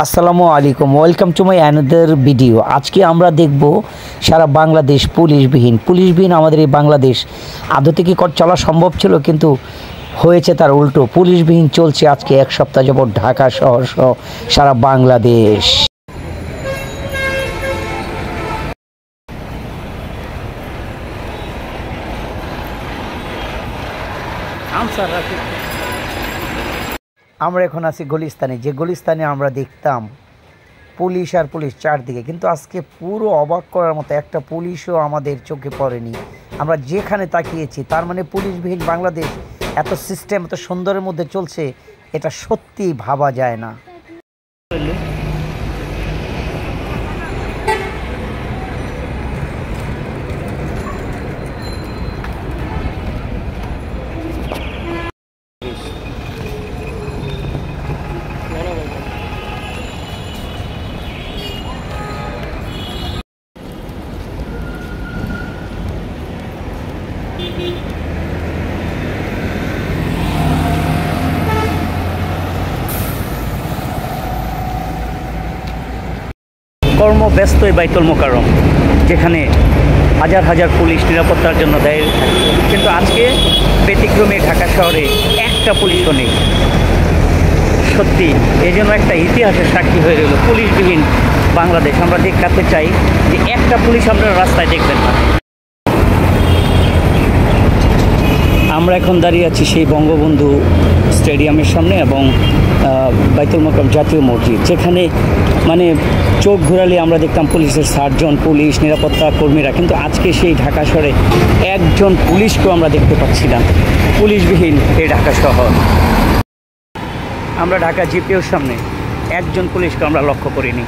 আসসালামু আলাইকুম, welcome to my another video. আজকে আমরা দেখব সারা বাংলাদেশ পুলিশবিহীন আমাদের এই বাংলাদেশ আদতে কি চলা সম্ভব ছিল, কিন্তু হয়েছে তার উল্টো। পুলিশবিহীন চলছে আজকে এক সপ্তাহ যাবৎ ঢাকা শহর সহ সারা বাংলাদেশ। আমরা এখন আছি গুলিস্তানে, যে গুলিস্তানে আমরা দেখতাম পুলিশ আর পুলিশ চারদিকে, কিন্তু আজকে পুরো অবাক করার মতো একটা পুলিশও আমাদের চোখে পড়েনি। আমরা যেখানে তাকিয়েছি, তার মানে পুলিশবিহীন বাংলাদেশ এত সিস্টেম এত সুন্দরের মধ্যে চলছে, এটা সত্যি ভাবা যায় না। কর্মব্যস্ত এই বাইতুল মোকাররম, যেখানে হাজার হাজার পুলিশ নিরাপত্তার জন্য দেয়, কিন্তু আজকে ব্যতিক্রমে ঢাকা শহরে একটা পুলিশও নেই। সত্যি এই জন্য একটা ইতিহাসের সাক্ষী হয়ে রইল পুলিশবিহীন বাংলাদেশ। আমরা দেখাতে চাই যে একটা পুলিশ আপনারা রাস্তায় দেখবেন না। আমরা এখন দাঁড়িয়ে আছি সেই বঙ্গবন্ধু স্টেডিয়ামের সামনে এবং বাইতুল মোকাররম জাতীয় মসজিদ, যেখানে মানে চোখ ঘোরালে আমরা দেখতাম পুলিশের সার্জন, পুলিশ নিরাপত্তা কর্মীরা, কিন্তু আজকে সেই ঢাকা শহরে একজন পুলিশকেও আমরা দেখতে পাচ্ছি না। পুলিশবিহীন এই ঢাকা শহর। আমরা ঢাকা জিপিওর সামনে একজন পুলিশকে আমরা লক্ষ্য করিনি।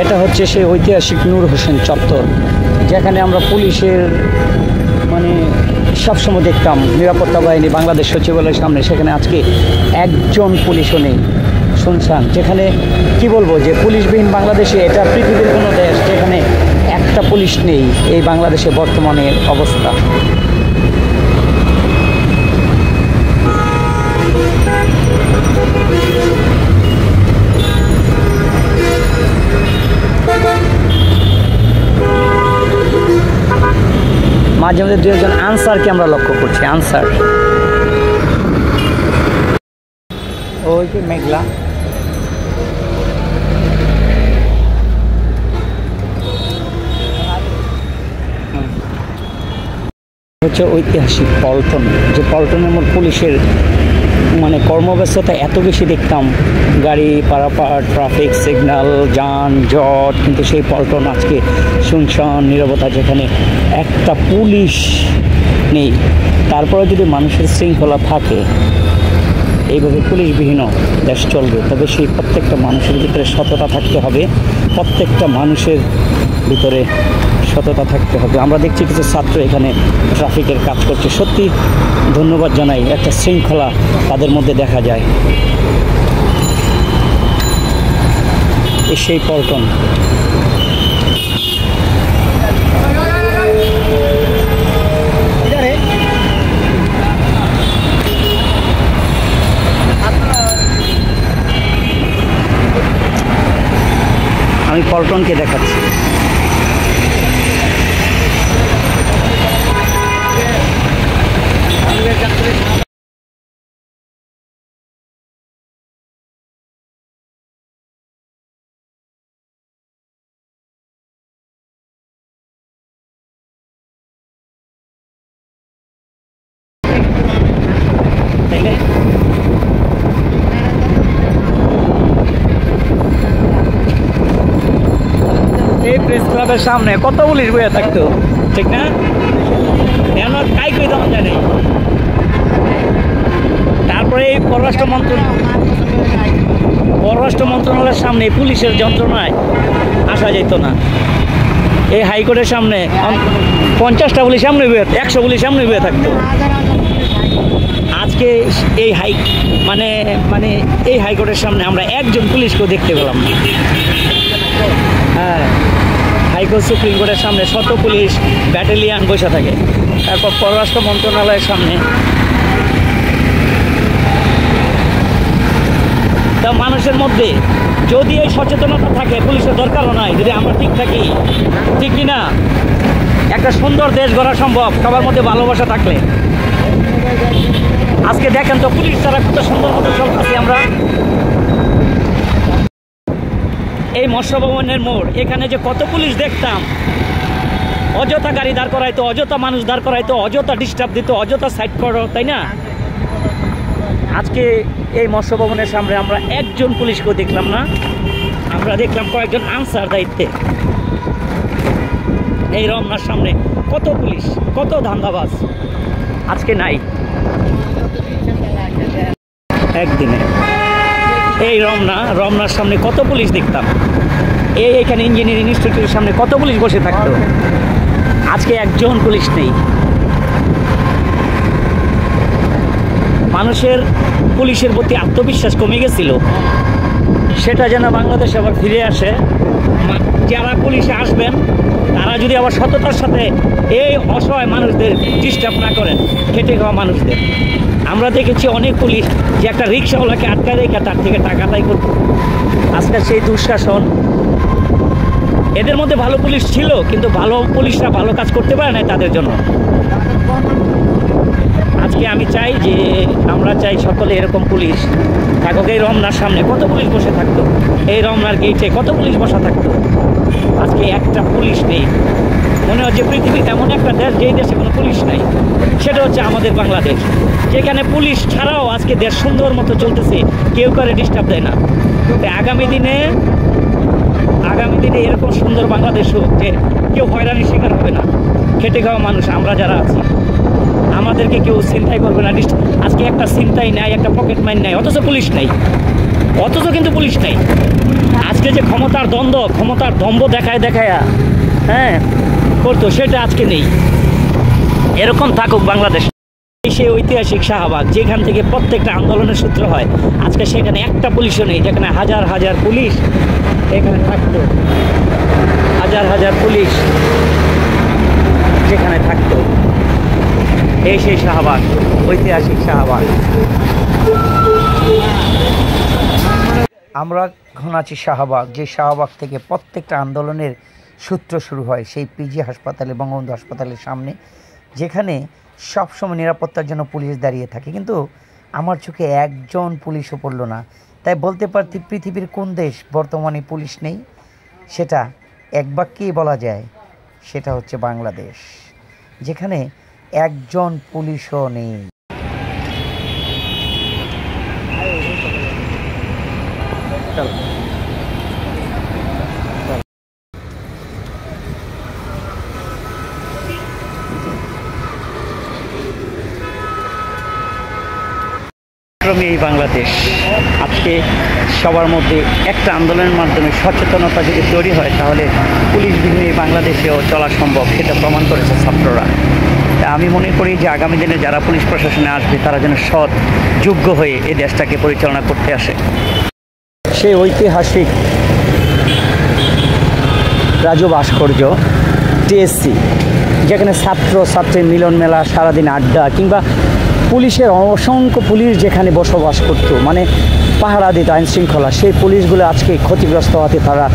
এটা হচ্ছে সেই ঐতিহাসিক নূর হোসেন চত্বর, যেখানে আমরা পুলিশের মানে সবসময় দেখতাম নিরাপত্তা বাহিনী বাংলাদেশ সচিবালয়ের সামনে, সেখানে আজকে একজন পুলিশও নেই, শুনশান। যেখানে কি বলবো যে পুলিশবিহীন বাংলাদেশে এটা পৃথিবীর কোনো দেশ যেখানে একটা পুলিশ নেই, এই বাংলাদেশে বর্তমানের অবস্থা। মাঝে মাঝে দু একজন আনসারকে আমরা লক্ষ্য করছি। আনসার ওই যে মেঘলা, হচ্ছে ঐতিহাসিক পল্টন, যে পল্টনের মধ্যে পুলিশের মানে কর্মব্যস্ততা এত বেশি দেখতাম, গাড়ি পারাপার, ট্রাফিক সিগন্যাল, যানজট, কিন্তু সেই পল্টন আজকে শুনশান নীরবতা, যেখানে একটা পুলিশ নেই। তারপরে যদি মানুষের শৃঙ্খলা থাকে, এইভাবে পুলিশবিহীন দেশ চলবে, তবে সেই প্রত্যেকটা মানুষের ভিতরে সততা থাকতে হবে, প্রত্যেকটা মানুষের ভিতরে সততা থাকতে হবে। আমরা দেখছি কিছু ছাত্র এখানে ট্রাফিকের কাজ করছে, সত্যি ধন্যবাদ জানাই, একটা শৃঙ্খলা তাদের মধ্যে দেখা যায়। সেই পল্টন আমি পল্টনকে দেখাচ্ছি। এই প্রেস ক্লাবের সামনে কত পুলিশ বইয়া থাকতো, ঠিক না? এমন কাই কই দেওয়া যায় নাই। তারপরে এই পররাষ্ট্র মন্ত্রণালয়ের সামনে পুলিশের যন্ত্রণায় আসা যেত না। এই হাইকোর্টের সামনে 50টা পুলিশ সামনে 100 পুলিশ সামনে থাকতো। আজকে এই মানে মানে এই হাইকোর্টের সামনে আমরা একজন পুলিশকেও দেখতে পেলাম না। হ্যাঁ, হাইকোর্ট সুপ্রিম কোর্টের সামনে শত পুলিশ ব্যাটালিয়ান বসে থাকে। তারপর পররাষ্ট্র মন্ত্রণালয়ের সামনে। তা মানুষের মধ্যে যদি এই সচেতনতা থাকে, পুলিশের দরকারও নাই যদি আমরা ঠিক থাকি, ঠিক কিনা? একটা সুন্দর দেশ গড়া সম্ভব সবার মধ্যে ভালোবাসা থাকলে। আজকে দেখেন তো পুলিশ ছাড়া কত সুন্দর মতো চলতেছি আমরা। এই মৎস্য ভবনের মোড়, এখানে যে কত পুলিশ দেখতাম, অযথা গাড়ি দাঁড় করাইতো, অযথা মানুষ দাঁড় করাইতো, অযথা ডিস্টার্ব দিত, অযথা সাইড করো, তাই না? আজকে এই মৎস্য ভবনের সামনে আমরা একজন পুলিশকেও দেখলাম না। আমরা দেখলাম কয়েকজন আনসার দায়িত্বে। এই রমনার সামনে কত পুলিশ, কত ধান্দাবাজ, আজকে নাই। একদিনে এই রমনার সামনে কত পুলিশ দেখতাম। এইখানে ইঞ্জিনিয়ারিং ইনস্টিটিউটের সামনে কত পুলিশ বসে থাকতো, আজকে একজন পুলিশ নেই। মানুষের পুলিশের প্রতি আত্মবিশ্বাস কমে গেছিল, সেটা যেন বাংলাদেশে আবার ফিরে আসে। যারা পুলিশে আসবেন তারা যদি আবার সততার সাথে এই অসহায় মানুষদের ডিস্টার্ব না করেন, খেটে খাওয়া মানুষদের। আমরা দেখেছি অনেক পুলিশ যে একটা রিক্সাওয়ালাকে আটকা রেখে তার থেকে টাকা আদায় করত। আজকে সেই দুঃশাসন। এদের মধ্যে ভালো পুলিশ ছিল, কিন্তু ভালো পুলিশরা ভালো কাজ করতে পারে না তাদের জন্য। আজকে আমি চাই যে আমরা চাই সকলে এরকম পুলিশ থাকুক। এই রমনার সামনে কত পুলিশ বসে থাকতো, এই রমনার গেটে কত পুলিশ বসা থাকতো, আজকে একটা পুলিশ নেই। মনে হচ্ছে পৃথিবীর এমন একটা দেশ যেই দেশে কোনো পুলিশ নাই, সেটা হচ্ছে আমাদের বাংলাদেশ, যেখানে পুলিশ ছাড়াও আজকে দেশ সুন্দর মতো চলতেছে, কেউ করে ডিস্টার্ব দেয় না। আগামী দিনে এরকম সুন্দর বাংলাদেশ হোক যে কেউ হয়রানির শিকার হবে না। খেটে খাওয়া মানুষ আমরা যারা আছি, আমাদেরকে কেউ চিন্তাই করবে না। আজকে একটা চিন্তাই নাই, একটা পকেট মাইন নাই, অথচ পুলিশ নাই, অথচ কিন্তু পুলিশ নাই। আজকে যে ক্ষমতার দম্ভ দেখায় হ্যাঁ করতো, সেটা আজকে নেই। এরকম থাকুক বাংলাদেশ। সেই ঐতিহাসিক শাহবাগ, যেখান থেকে প্রত্যেকটা আন্দোলনের সূত্র হয়, আজকে সেখানে একটা পুলিশও নেই। যেখানে হাজার হাজার পুলিশ এখানে থাকতো, হাজার হাজার পুলিশ যেখানে থাকতো, এই সেই শাহবাগ, ঐতিহাসিক শাহবাগ। আমরা ঘনাচ্ছি শাহবাগ, যে শাহবাগ থেকে প্রত্যেকটা আন্দোলনের সূত্র শুরু হয়, সেই পিজি হাসপাতালে, বঙ্গবন্ধু হাসপাতালের সামনে, যেখানে সবসময় নিরাপত্তার জন্য পুলিশ দাঁড়িয়ে থাকে। কিন্তু আমার চোখে একজন পুলিশও পড়ল না। তাই বলতে পারতি পৃথিবীর কোন দেশ বর্তমানে পুলিশ নেই, সেটা এক বাক্যেই বলা যায়, সেটা হচ্ছে বাংলাদেশ, যেখানে একজন পুলিশও নেই। এই বাংলাদেশ আজকে সবার মধ্যে একটা আন্দোলনের মাধ্যমে সচেতনতা যদি তৈরি হয়, তাহলে পুলিশবিহীন এই বাংলাদেশেও চলা সম্ভব, সেটা প্রমাণ করেছে ছাত্ররা। আমি মনে করি যে আগামী দিনে যারা পুলিশ প্রশাসনে আসবে, তারা যেন সৎ, যোগ্য হয়ে এই দেশটাকে পরিচালনা করতে আসে। সেই ঐতিহাসিক রাজু ভাস্কর্য, টিএসসি, যেখানে ছাত্রীর মিলন মেলা, সারাদিন আড্ডা, কিংবা পুলিশের অসংখ্য পুলিশ যেখানে বসবাস করত, মানে পাহারা দিত আইন শৃঙ্খলা, সেই পুলিশগুলো আজকে ক্ষতিগ্রস্ত হতে তারা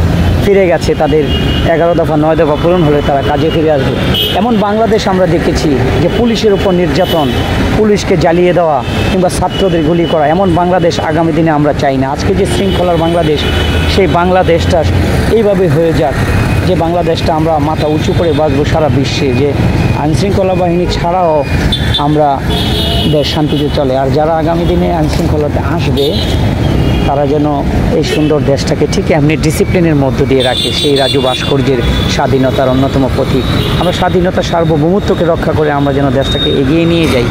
ফিরে গেছে। তাদের 11 দফা 9 দফা পূরণ হলে তারা কাজে ফিরে আসবে। এমন বাংলাদেশ আমরা দেখেছি যে পুলিশের উপর নির্যাতন, পুলিশকে জ্বালিয়ে দেওয়া, কিংবা ছাত্রদের গুলি করা, এমন বাংলাদেশ আগামী দিনে আমরা চাই না। আজকে যে শৃঙ্খলার বাংলাদেশ, সেই বাংলাদেশটা এইভাবে হয়ে যাক যে বাংলাদেশটা আমরা মাথা উঁচু করে বাঁচবো সারা বিশ্বে, যে আইনশৃঙ্খলা বাহিনী ছাড়াও আমরা দেশ শান্তিতে চলে। আর যারা আগামী দিনে আইনশৃঙ্খলাতে আসবে, তারা যেন এই সুন্দর দেশটাকে ঠিক এমনি ডিসিপ্লিনের মধ্য দিয়ে রাখে। সেই রাজু ভাস্কর্যের স্বাধীনতার অন্যতম প্রতীক। আমরা স্বাধীনতা, সার্বভৌমত্বকে রক্ষা করে আমরা যেন দেশটাকে এগিয়ে নিয়ে যাই।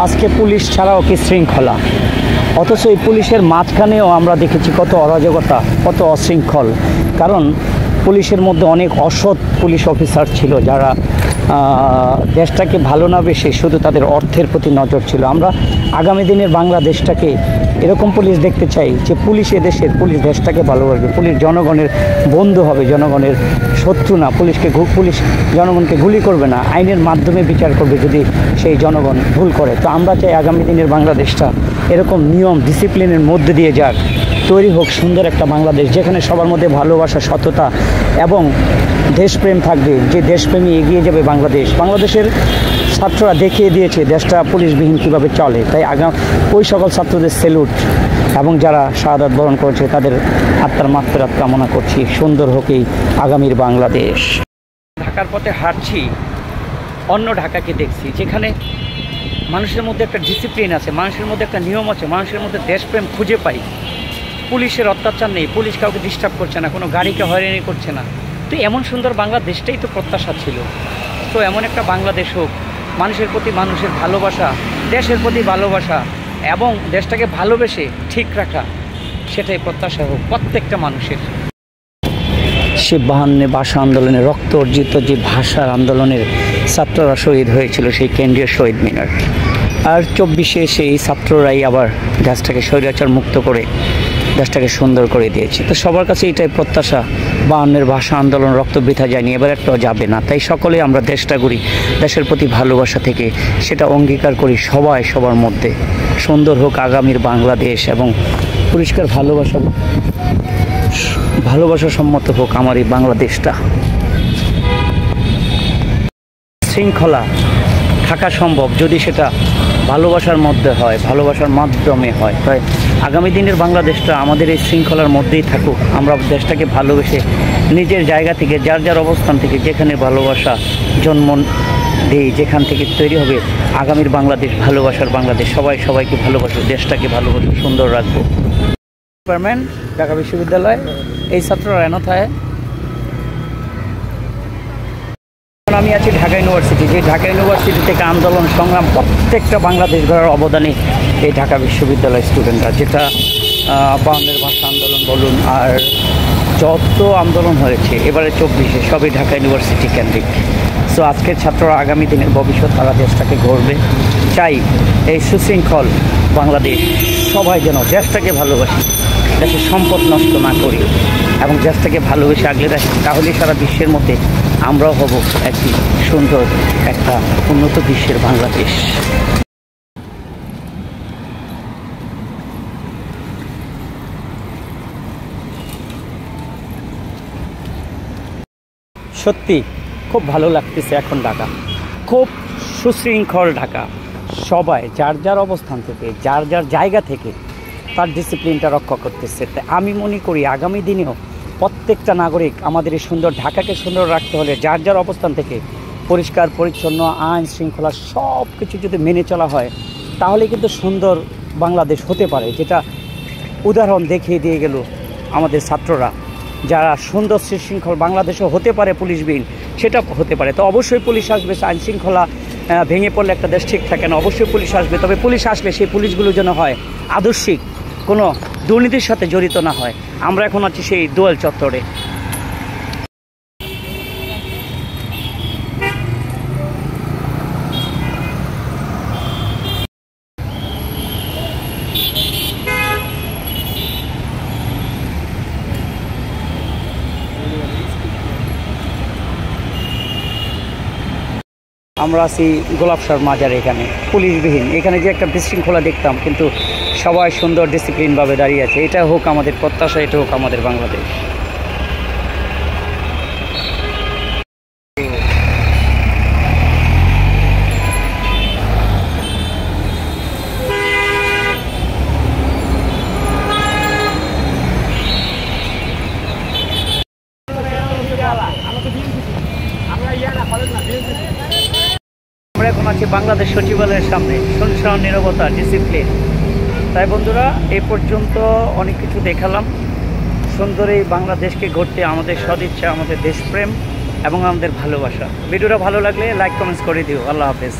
আজকে পুলিশ ছাড়াও কি শৃঙ্খলা, অথচ এই পুলিশের মাঝখানেও আমরা দেখেছি কত অরাজকতা, কত অশৃঙ্খল। কারণ পুলিশের মধ্যে অনেক অসৎ পুলিশ অফিসার ছিল, যারা দেশটাকে ভালো না বেশি শুধু তাদের অর্থের প্রতি নজর ছিল। আমরা আগামী দিনের বাংলাদেশটাকে এরকম পুলিশ দেখতে চাই যে পুলিশ এদেশের, পুলিশ দেশটাকে ভালোবাসবে, পুলিশ জনগণের বন্ধু হবে, জনগণের শত্রু না। পুলিশ জনগণকে গুলি করবে না, আইনের মাধ্যমে বিচার করবে যদি সেই জনগণ ভুল করে। তো আমরা চাই আগামী দিনের বাংলাদেশটা এরকম নিয়ম ডিসিপ্লিনের মধ্যে দিয়ে যাক, তৈরি হোক সুন্দর একটা বাংলাদেশ, যেখানে সবার মধ্যে ভালোবাসা, সততা এবং দেশপ্রেম থাকবে। যে দেশপ্রেমী এগিয়ে যাবে বাংলাদেশের ছাত্ররা দেখিয়ে দিয়েছে দেশটা পুলিশবিহীন কীভাবে চলে। তাই ওই সকল ছাত্রদের স্যালুট, এবং যারা শাহাদাত বরণ করেছে তাদের আত্মার মাগফিরাত কামনা করছি। সুন্দর হোক এই আগামীর বাংলাদেশ। ঢাকার পথে হাঁটছি, অন্য ঢাকাকে দেখছি যেখানে মানুষের মধ্যে একটা ডিসিপ্লিন আছে, মানুষের মধ্যে একটা নিয়ম আছে, মানুষের মধ্যে দেশপ্রেম খুঁজে পাই। পুলিশের অত্যাচার নেই, পুলিশ কাউকে ডিস্টার্ব করছে না, কোনো গাড়িকে হয়রানি করছে না। তো এমন সুন্দর বাংলাদেশটাই তো প্রত্যাশা ছিল। তো এমন একটা বাংলাদেশ হোক, মানুষের প্রতি মানুষের ভালোবাসা, দেশের প্রতি ভালোবাসা এবং দেশটাকে ভালোবেসে ঠিক রাখা, সেটাই প্রত্যাশা হোক প্রত্যেকটা মানুষের। সে 52 ভাষা আন্দোলনে রক্ত অর্জিত যে ভাষার আন্দোলনের ছাত্ররা শহীদ হয়েছিল সেই কেন্দ্রীয় শহীদ মিনার, আর 24-এ সেই ছাত্ররাই আবার দেশটাকে স্বৈরাচার মুক্ত করে দেশটাকে সুন্দর করে দিয়েছে। তো সবার কাছে এটাই প্রত্যাশা, 52-এর ভাষা আন্দোলন রক্ত বৃথা যায়নি, এবার একটাও যাবে না। তাই সকলে আমরা দেশটা গড়ি দেশের প্রতি ভালোবাসা থেকে, সেটা অঙ্গীকার করি সবাই সবার মধ্যে। সুন্দর হোক আগামীর বাংলাদেশ এবং পরিষ্কার ভালোবাসা সম্মত হোক আমার এই বাংলাদেশটা। শৃঙ্খলা থাকা সম্ভব যদি সেটা ভালোবাসার মধ্যে হয়, ভালোবাসার মাধ্যমে হয়। তাই আগামী দিনের বাংলাদেশটা আমাদের এই শৃঙ্খলার মধ্যেই থাকুক। আমরা দেশটাকে ভালোবেসে নিজের জায়গা থেকে, যার যার অবস্থান থেকে যেখানে ভালোবাসা জন্ম দেই, যেখান থেকে তৈরি হবে আগামীর বাংলাদেশ, ভালোবাসার বাংলাদেশ। সবাই সবাইকে ভালোবাসো, দেশটাকে ভালোবাসো, সুন্দর রাখবো। ডিপার্টমেন্ট ঢাকা বিশ্ববিদ্যালয়, এই ছাত্ররা এনথায়। আমি আছি ঢাকা ইউনিভার্সিটি, যে ঢাকা ইউনিভার্সিটি থেকে আন্দোলন সংগ্রাম প্রত্যেকটা বাংলাদেশ গড়ার অবদানে এই ঢাকা বিশ্ববিদ্যালয় স্টুডেন্টরা, যেটা 52-এর ভাষা আন্দোলন বলুন আর যত আন্দোলন হয়েছে এবারে 24-এ, সবই ঢাকা ইউনিভার্সিটি কেন্দ্রিক। সো আজকের ছাত্ররা আগামী দিনের ভবিষ্যৎ, তারা দেশটাকে গড়বে। চাই এই সুশৃঙ্খল বাংলাদেশ, সবাই যেন দেশটাকে ভালোবাসি, দেশের সম্পদ নষ্ট না করি এবং দেশটাকে ভালোবেসে আগলে রাখি। তাহলেই সারা বিশ্বের মধ্যে আমরাও হব একটি সুন্দর একটা উন্নত বিশ্বের বাংলাদেশ। সত্যি খুব ভালো লাগতেছে এখন ঢাকা, খুব সুশৃঙ্খল ঢাকা। সবাই যার যার অবস্থান থেকে, যার যার জায়গা থেকে তার ডিসিপ্লিনটা রক্ষা করতেছে। তাই আমি মনে করি আগামী দিনেও প্রত্যেকটা নাগরিক আমাদের এই সুন্দর ঢাকাকে সুন্দর রাখতে হলে যার যার অবস্থান থেকে পরিষ্কার পরিচ্ছন্ন, আইন শৃঙ্খলা সব কিছু যদি মেনে চলা হয়, তাহলে কিন্তু সুন্দর বাংলাদেশ হতে পারে। যেটা উদাহরণ দেখিয়ে দিয়ে গেল আমাদের ছাত্ররা, যারা সুন্দর সুশৃঙ্খল বাংলাদেশও হতে পারে পুলিশবিহীন, সেটা হতে পারে। তো অবশ্যই পুলিশ আসবে, আইন শৃঙ্খলা ভেঙে পড়লে একটা দেশ ঠিক থাকে না, অবশ্যই পুলিশ আসবে। তবে পুলিশ আসলে সেই পুলিশগুলো যেন হয় আদর্শিক, কোনো দুর্নীতির সাথে জড়িত না হয়। আমরা এখন আছি সেই দোয়েল চত্বরে। আমরা আছি গোলাপসার মাজার, এখানে পুলিশবিহীন, এখানে যে একটা বিশৃঙ্খলা দেখতাম, কিন্তু সবাই সুন্দর ডিসিপ্লিনভাবে দাঁড়িয়ে আছে। এটা হোক আমাদের প্রত্যাশা, এটা হোক আমাদের বাংলাদেশ। আমরা এখন আছি বাংলাদেশ সচিবালয়ের সামনে, শুনশান নীরবতা, ডিসিপ্লিন। তাই বন্ধুরা, এই পর্যন্ত অনেক কিছু দেখালাম। সুন্দর এই বাংলাদেশকে গড়তে আমাদের সদিচ্ছা, আমাদের দেশপ্রেম এবং আমাদের ভালোবাসা। ভিডিওটা ভালো লাগলে লাইক কমেন্টস করে দিও। আল্লাহ হাফেজ।